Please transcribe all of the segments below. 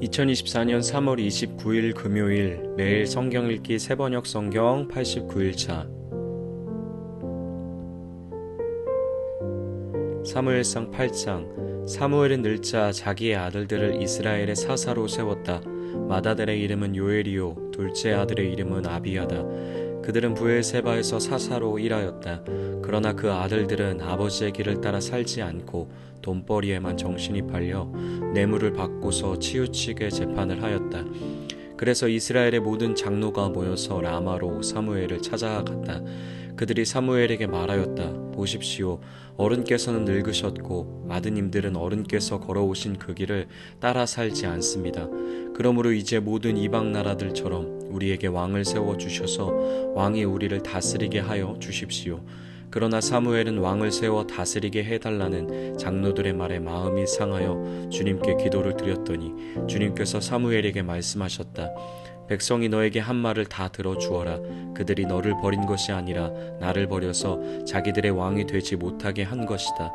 2024년 3월 29일 금요일 매일 성경 읽기 새번역 성경 89일차 사무엘상 8장 사무엘은 늙자 자기의 아들들을 이스라엘의 사사로 세웠다. 맏아들의 이름은 요엘이요 둘째 아들의 이름은 아비야다. 그들은 브엘세바에서 사사로 일하였다. 그러나 그 아들들은 아버지의 길을 따라 살지 않고 돈벌이에만 정신이 팔려 뇌물을 받고서 치우치게 재판을 하였다. 그래서 이스라엘의 모든 장로가 모여서 라마로 사무엘을 찾아갔다. 그들이 사무엘에게 말하였다. 보십시오. 어른께서는 늙으셨고 아드님들은 어른께서 걸어오신 그 길을 따라 살지 않습니다. 그러므로 이제 모든 이방 나라들처럼 우리에게 왕을 세워주셔서 왕이 우리를 다스리게 하여 주십시오. 그러나 사무엘은 왕을 세워 다스리게 해달라는 장로들의 말에 마음이 상하여 주님께 기도를 드렸더니 주님께서 사무엘에게 말씀하셨다. 백성이 너에게 한 말을 다 들어주어라. 그들이 너를 버린 것이 아니라 나를 버려서 자기들의 왕이 되지 못하게 한 것이다.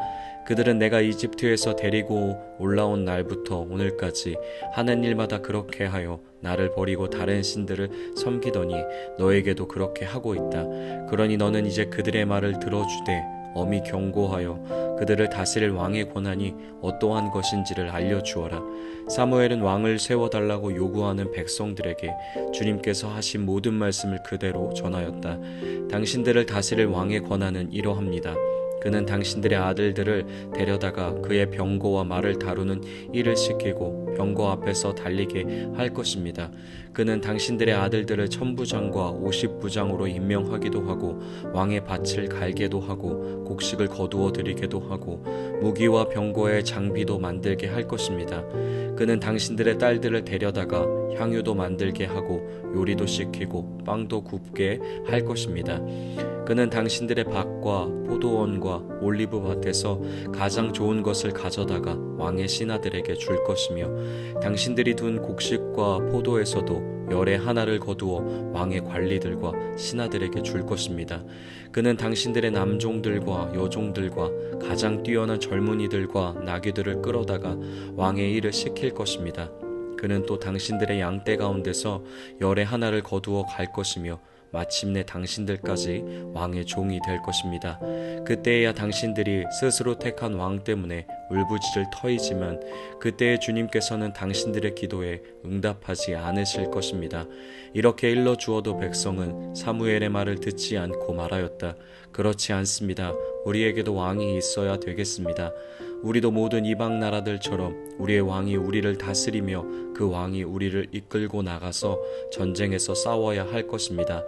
그들은 내가 이집트에서 데리고 올라온 날부터 오늘까지 하는 일마다 그렇게 하여 나를 버리고 다른 신들을 섬기더니 너에게도 그렇게 하고 있다. 그러니 너는 이제 그들의 말을 들어주되 엄히 경고하여 그들을 다스릴 왕의 권한이 어떠한 것인지를 알려주어라. 사무엘은 왕을 세워달라고 요구하는 백성들에게 주님께서 하신 모든 말씀을 그대로 전하였다. 당신들을 다스릴 왕의 권한은 이러합니다. 그는 당신들의 아들들을 데려다가 그의 병거와 말을 다루는 일을 시키고 병거 앞에서 달리게 할 것입니다. 그는 당신들의 아들들을 천부장과 50부장으로 임명하기도 하고 왕의 밭을 갈게도 하고 곡식을 거두어 드리게도 하고 무기와 병거의 장비도 만들게 할 것입니다. 그는 당신들의 딸들을 데려다가 향유도 만들게 하고 요리도 시키고 빵도 굽게 할 것입니다. 그는 당신들의 밭과 포도원과 올리브 밭에서 가장 좋은 것을 가져다가 왕의 신하들에게 줄 것이며 당신들이 둔 곡식과 포도에서도 열의 하나를 거두어 왕의 관리들과 신하들에게 줄 것입니다. 그는 당신들의 남종들과 여종들과 가장 뛰어난 젊은이들과 나귀들을 끌어다가 왕의 일을 시킬 것입니다. 그는 또 당신들의 양떼 가운데서 열의 하나를 거두어 갈 것이며 마침내 당신들까지 왕의 종이 될 것입니다. 그때에야 당신들이 스스로 택한 왕 때문에 울부짖을 터이지만 그때에 주님께서는 당신들의 기도에 응답하지 않으실 것입니다. 이렇게 일러주어도 백성은 사무엘의 말을 듣지 않고 말하였다. 그렇지 않습니다. 우리에게도 왕이 있어야 되겠습니다. 우리도 모든 이방 나라들처럼 우리의 왕이 우리를 다스리며 그 왕이 우리를 이끌고 나가서 전쟁에서 싸워야 할 것입니다.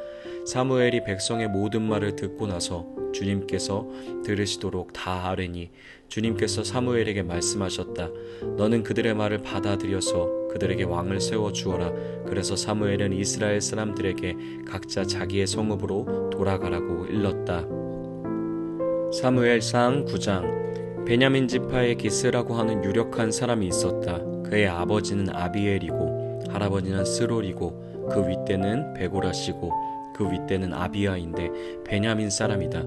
사무엘이 백성의 모든 말을 듣고 나서 주님께서 들으시도록 다 아뢰니 주님께서 사무엘에게 말씀하셨다. 너는 그들의 말을 받아들여서 그들에게 왕을 세워주어라. 그래서 사무엘은 이스라엘 사람들에게 각자 자기의 성읍으로 돌아가라고 일렀다. 사무엘상 9장 베냐민 지파의 기스라고 하는 유력한 사람이 있었다. 그의 아버지는 아비엘이고 할아버지는 스롤이고 그 윗대는 베고라시고 그 윗대는 아비야인데 베냐민 사람이다.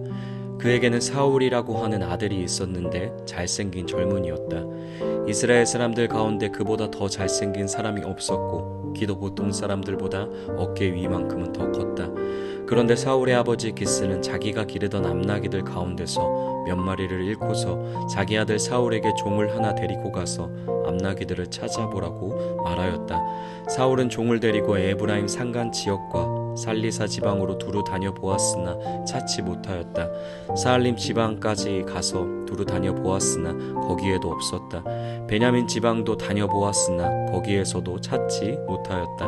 그에게는 사울이라고 하는 아들이 있었는데 잘생긴 젊은이였다. 이스라엘 사람들 가운데 그보다 더 잘생긴 사람이 없었고 키도 보통 사람들보다 어깨 위만큼은 더 컸다. 그런데 사울의 아버지 기스는 자기가 기르던 암나기들 가운데서 몇 마리를 잃고서 자기 아들 사울에게 종을 하나 데리고 가서 암나기들을 찾아보라고 말하였다. 사울은 종을 데리고 에브라임 산간 지역과 살리사 지방으로 두루 다녀보았으나 찾지 못하였다. 사알림 지방까지 가서 두루 다녀보았으나 거기에도 없었다. 베냐민 지방도 다녀보았으나 거기에서도 찾지 못하였다.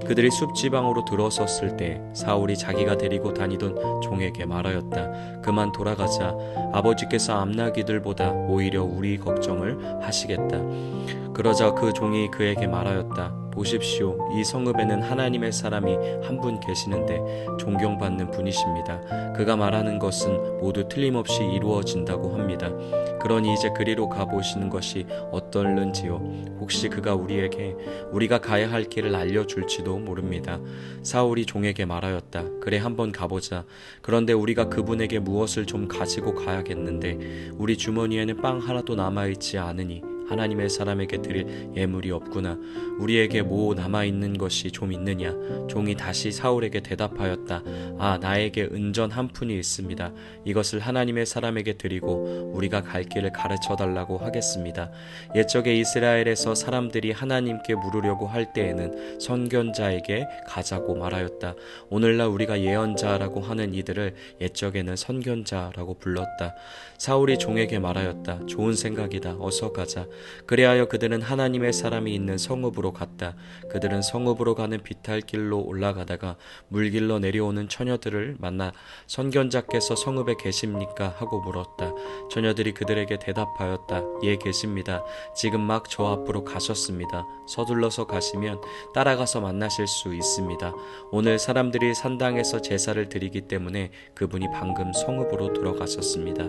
그들이 숲 지방으로 들어섰을 때 사울이 자기가 데리고 다니던 종에게 말하였다. 그만 돌아가자. 아버지께서 암나기들보다 오히려 우리 걱정을 하시겠다. 그러자 그 종이 그에게 말하였다. 보십시오. 이 성읍에는 하나님의 사람이 한 분 계시는데 존경받는 분이십니다. 그가 말하는 것은 모두 틀림없이 이루어진다고 합니다. 그러니 이제 그리로 가보시는 것이 어떨는지요. 혹시 그가 우리에게 우리가 가야 할 길을 알려줄지도 모릅니다. 사울이 종에게 말하였다. 그래, 한번 가보자. 그런데 우리가 그분에게 무엇을 좀 가지고 가야겠는데 우리 주머니에는 빵 하나도 남아있지 않으니 하나님의 사람에게 드릴 예물이 없구나. 우리에게 뭐 남아있는 것이 좀 있느냐? 종이 다시 사울에게 대답하였다. 아, 나에게 은전 한 푼이 있습니다. 이것을 하나님의 사람에게 드리고 우리가 갈 길을 가르쳐 달라고 하겠습니다. 옛적에 이스라엘에서 사람들이 하나님께 물으려고 할 때에는 선견자에게 가자고 말하였다. 오늘날 우리가 예언자라고 하는 이들을 옛적에는 선견자라고 불렀다. 사울이 종에게 말하였다. 좋은 생각이다. 어서 가자. 그리하여 그들은 하나님의 사람이 있는 성읍으로 갔다. 그들은 성읍으로 가는 비탈길로 올라가다가 물길로 내려오는 처녀들을 만나 선견자께서 성읍에 계십니까? 하고 물었다. 처녀들이 그들에게 대답하였다. 예, 계십니다. 지금 막 저 앞으로 가셨습니다. 서둘러서 가시면 따라가서 만나실 수 있습니다. 오늘 사람들이 산당에서 제사를 드리기 때문에 그분이 방금 성읍으로 들어가셨습니다.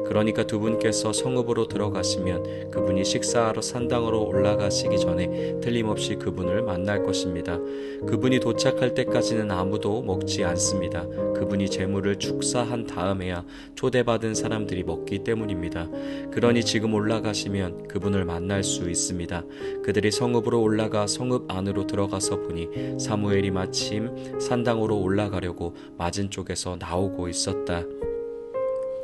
그러니까 두 분께서 성읍으로 들어가시면 그분이 식사하러 산당으로 올라가시기 전에 틀림없이 그분을 만날 것입니다. 그분이 도착할 때까지는 아무도 먹지 않습니다. 그분이 제물을 축사한 다음에야 초대받은 사람들이 먹기 때문입니다. 그러니 지금 올라가시면 그분을 만날 수 있습니다. 그들이 성읍으로 올라가 성읍 안으로 들어가서 보니 사무엘이 마침 산당으로 올라가려고 맞은 쪽에서 나오고 있었다.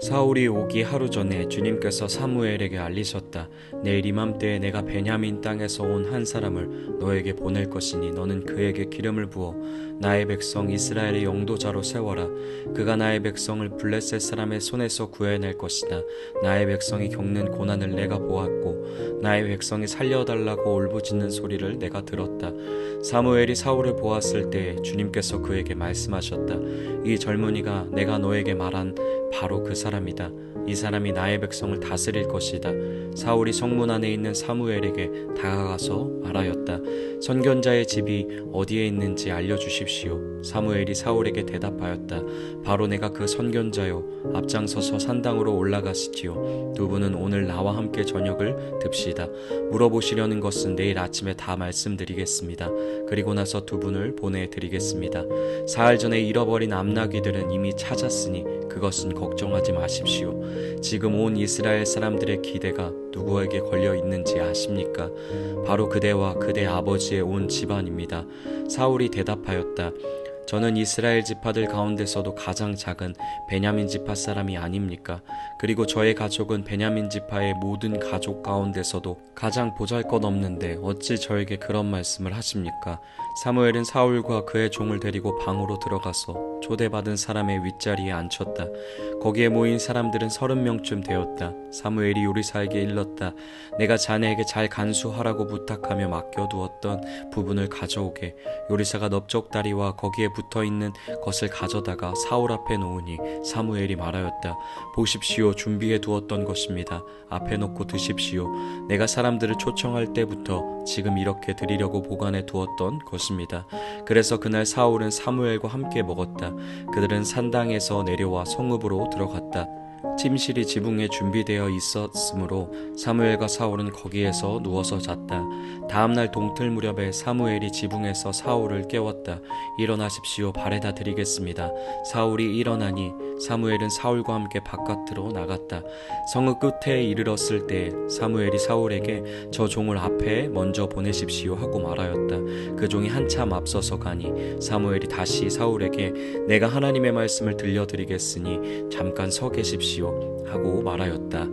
사울이 오기 하루 전에 주님께서 사무엘에게 알리셨다. 내일 이맘때에 내가 베냐민 땅에서 온 한 사람을 너에게 보낼 것이니 너는 그에게 기름을 부어 나의 백성 이스라엘의 영도자로 세워라. 그가 나의 백성을 블레셋 사람의 손에서 구해낼 것이다. 나의 백성이 겪는 고난을 내가 보았고 나의 백성이 살려달라고 울부짖는 소리를 내가 들었다. 사무엘이 사울을 보았을 때 주님께서 그에게 말씀하셨다. 이 젊은이가 내가 너에게 말한 바로 그 사람이다. 이 사람이 나의 백성을 다스릴 것이다. 사울이 성문 안에 있는 사무엘에게 다가가서 말하였다. 선견자의 집이 어디에 있는지 알려주십시오. 사무엘이 사울에게 대답하였다. 바로 내가 그 선견자요. 앞장서서 산당으로 올라가시지요. 두 분은 오늘 나와 함께 저녁을 듭시다. 물어보시려는 것은 내일 아침에 다 말씀드리겠습니다. 그리고 나서 두 분을 보내드리겠습니다. 사흘 전에 잃어버린 암나귀들은 이미 찾았으니 그것은 걱정하지 마십시오. 지금 온 이스라엘 사람들의 기대가 누구에게 걸려 있는지 아십니까? 바로 그대와 그대 아버지의 온 집안입니다. 사울이 대답하였다. 저는 이스라엘 지파들 가운데서도 가장 작은 베냐민 지파 사람이 아닙니까? 그리고 저의 가족은 베냐민 지파의 모든 가족 가운데서도 가장 보잘것없는데 어찌 저에게 그런 말씀을 하십니까? 사무엘은 사울과 그의 종을 데리고 방으로 들어가서 초대받은 사람의 윗자리에 앉혔다. 거기에 모인 사람들은 30명쯤 되었다. 사무엘이 요리사에게 일렀다. 내가 자네에게 잘 간수하라고 부탁하며 맡겨두었던 부분을 가져오게. 요리사가 넓적다리와 거기에 붙어있는 것을 가져다가 사울 앞에 놓으니 사무엘이 말하였다. 보십시오. 준비해 두었던 것입니다. 앞에 놓고 드십시오. 내가 사람들을 초청할 때부터 지금 이렇게 드리려고 보관해 두었던 것입니다. 그래서 그날 사울은 사무엘과 함께 먹었다. 그들은 산당에서 내려와 성읍으로 들어갔다. 침실이 지붕에 준비되어 있었으므로 사무엘과 사울은 거기에서 누워서 잤다. 다음날 동틀 무렵에 사무엘이 지붕에서 사울을 깨웠다. 일어나십시오. 발에다 드리겠습니다. 사울이 일어나니 사무엘은 사울과 함께 바깥으로 나갔다. 성읍 끝에 이르렀을 때 사무엘이 사울에게 저 종을 앞에 먼저 보내십시오 하고 말하였다. 그 종이 한참 앞서서 가니 사무엘이 다시 사울에게 내가 하나님의 말씀을 들려드리겠으니 잠깐 서 계십시오 하고 말하였다.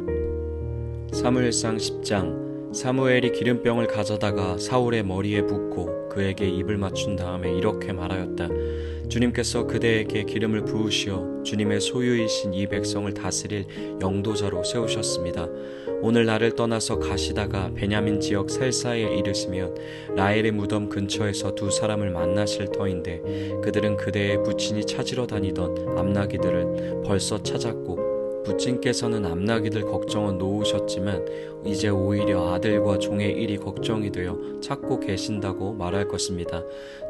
사무엘상 10장. 사무엘이 기름병을 가져다가 사울의 머리에 붓고 그에게 입을 맞춘 다음에 이렇게 말하였다. 주님께서 그대에게 기름을 부으시어 주님의 소유이신 이 백성을 다스릴 영도자로 세우셨습니다. 오늘 나를 떠나서 가시다가 베냐민 지역 셀사에 이르시면 라헬의 무덤 근처에서 두 사람을 만나실 터인데 그들은 그대의 부친이 찾으러 다니던 암나귀들을 벌써 찾았고 부친께서는 암나귀들 걱정은 놓으셨지만 이제 오히려 아들과 종의 일이 걱정이 되어 찾고 계신다고 말할 것입니다.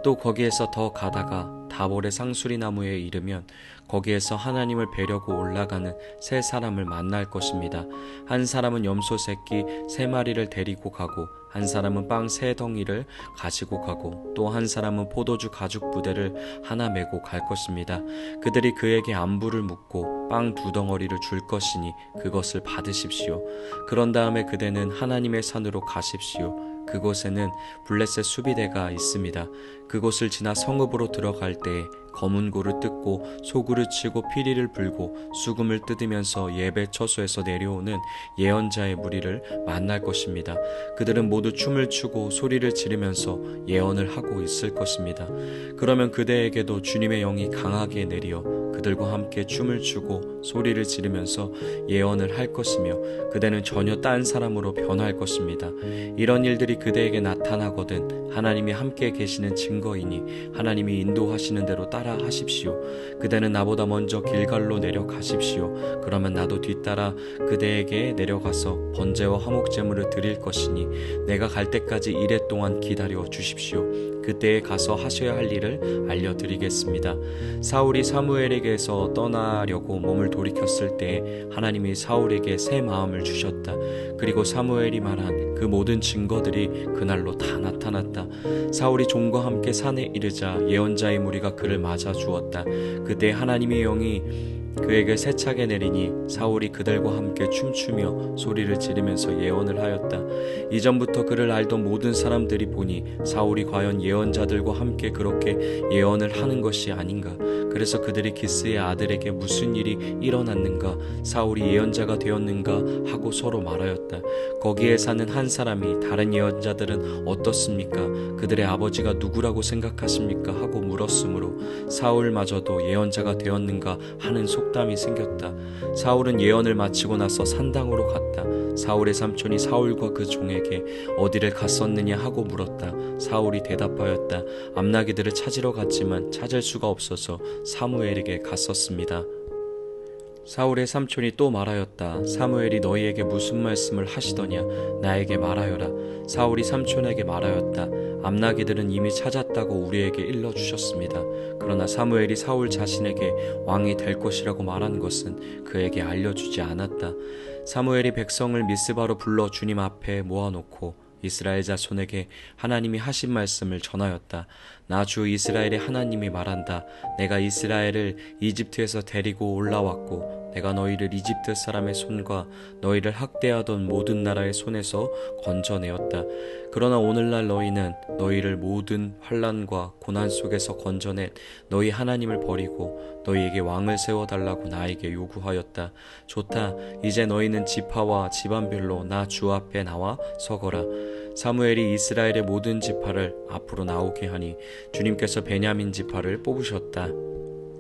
또 거기에서 더 가다가 다볼의 상수리 나무에 이르면 거기에서 하나님을 뵈려고 올라가는 세 사람을 만날 것입니다. 한 사람은 염소 새끼 3마리를 데리고 가고 한 사람은 빵 3덩이를 가지고 가고 또 한 사람은 포도주 가죽 부대를 하나 메고 갈 것입니다. 그들이 그에게 안부를 묻고 빵 2덩어리를 줄 것이니 그것을 받으십시오. 그런 다음에 그대는 하나님의 산으로 가십시오. 그곳에는 블레셋 수비대가 있습니다. 그곳을 지나 성읍으로 들어갈 때 검은 고를 뜯고 소구를 치고 피리를 불고 수금을 뜯으면서 예배 처소에서 내려오는 예언자의 무리를 만날 것입니다. 그들은 모두 춤을 추고 소리를 지르면서 예언을 하고 있을 것입니다. 그러면 그대에게도 주님의 영이 강하게 내려 그들과 함께 춤을 추고 소리를 지르면서 예언을 할 것이며 그대는 전혀 딴 사람으로 변할 것입니다. 이런 일들이 그대에게 나타나거든 하나님이 함께 계시는 증거이니 하나님이 인도하시는 대로 따라 하십시오. 그대는 나보다 먼저 길갈로 내려가십시오. 그러면 나도 뒤따라 그대에게 내려가서 번제와 화목제물을 드릴 것이니 내가 갈 때까지 이레 동안 기다려 주십시오. 그때에 가서 하셔야 할 일을 알려드리겠습니다. 사울이 사무엘에게서 떠나려고 몸을 돌이켰을 때 하나님이 사울에게 새 마음을 주셨다. 그리고 사무엘이 말한 그 모든 증거들이 그날로 다 나타났다. 사울이 종과 함께 산에 이르자 예언자의 무리가 그를 맞아 주었다. 그때 하나님의 영이 그에게 세차게 내리니 사울이 그들과 함께 춤추며 소리를 지르면서 예언을 하였다. 이전부터 그를 알던 모든 사람들이 보니 사울이 과연 예언자들과 함께 그렇게 예언을 하는 것이 아닌가. 그래서 그들이 기스의 아들에게 무슨 일이 일어났는가, 사울이 예언자가 되었는가 하고 서로 말하였다. 거기에 사는 한 사람이 다른 예언자들은 어떻습니까? 그들의 아버지가 누구라고 생각하십니까? 하고 물었으므로 사울마저도 예언자가 되었는가 하는 속담이 생겼다. 사울은 예언을 마치고 나서 산당으로 갔다. 사울의 삼촌이 사울과 그 종에게 어디를 갔었느냐 하고 물었다. 사울이 대답하였다. 암나기들을 찾으러 갔지만 찾을 수가 없어서 사무엘에게 갔었습니다. 사울의 삼촌이 또 말하였다. 사무엘이 너희에게 무슨 말씀을 하시더냐? 나에게 말하여라. 사울이 삼촌에게 말하였다. 암나기들은 이미 찾았다고 우리에게 일러주셨습니다. 그러나 사무엘이 사울 자신에게 왕이 될 것이라고 말한 것은 그에게 알려주지 않았다. 사무엘이 백성을 미스바로 불러 주님 앞에 모아놓고 이스라엘 자손에게 하나님이 하신 말씀을 전하였다. 나 주 이스라엘의 하나님이 말한다. 내가 이스라엘을 이집트에서 데리고 올라왔고 내가 너희를 이집트 사람의 손과 너희를 학대하던 모든 나라의 손에서 건져내었다. 그러나 오늘날 너희는 너희를 모든 환난과 고난 속에서 건져낸 너희 하나님을 버리고 너희에게 왕을 세워달라고 나에게 요구하였다. 좋다. 이제 너희는 지파와 집안별로 나 주 앞에 나와 서거라. 사무엘이 이스라엘의 모든 지파를 앞으로 나오게 하니 주님께서 베냐민 지파를 뽑으셨다.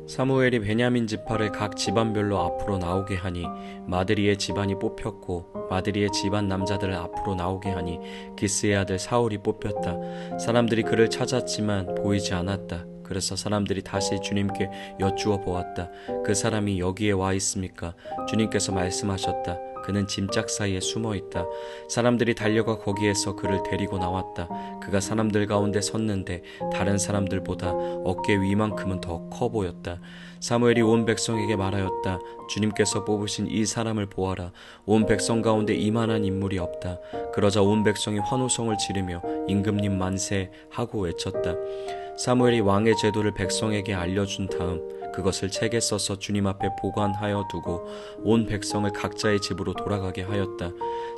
사무엘이 베냐민 지파를 각 집안별로 앞으로 나오게 하니 마드리의 집안이 뽑혔고 마드리의 집안 남자들을 앞으로 나오게 하니 기스의 아들 사울이 뽑혔다. 사람들이 그를 찾았지만 보이지 않았다. 그래서 사람들이 다시 주님께 여쭈어 보았다. 그 사람이 여기에 와 있습니까? 주님께서 말씀하셨다. 그는 짐짝 사이에 숨어 있다. 사람들이 달려가 거기에서 그를 데리고 나왔다. 그가 사람들 가운데 섰는데 다른 사람들보다 어깨 위만큼은 더 커 보였다. 사무엘이 온 백성에게 말하였다. 주님께서 뽑으신 이 사람을 보아라. 온 백성 가운데 이만한 인물이 없다. 그러자 온 백성이 환호성을 지르며 임금님 만세 하고 외쳤다. 사무엘이 왕의 제도를 백성에게 알려준 다음 그것을 책에 써서 주님 앞에 보관하여 두고 온 백성을 각자의 집으로 돌아가게 하였다.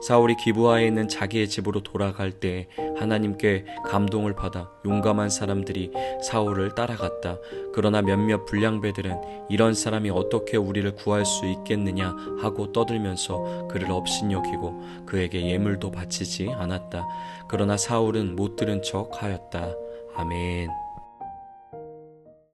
사울이 기브아에 있는 자기의 집으로 돌아갈 때 하나님께 감동을 받아 용감한 사람들이 사울을 따라갔다. 그러나 몇몇 불량배들은 이런 사람이 어떻게 우리를 구할 수 있겠느냐 하고 떠들면서 그를 업신여기고 그에게 예물도 바치지 않았다. 그러나 사울은 못 들은 척 하였다. 아멘.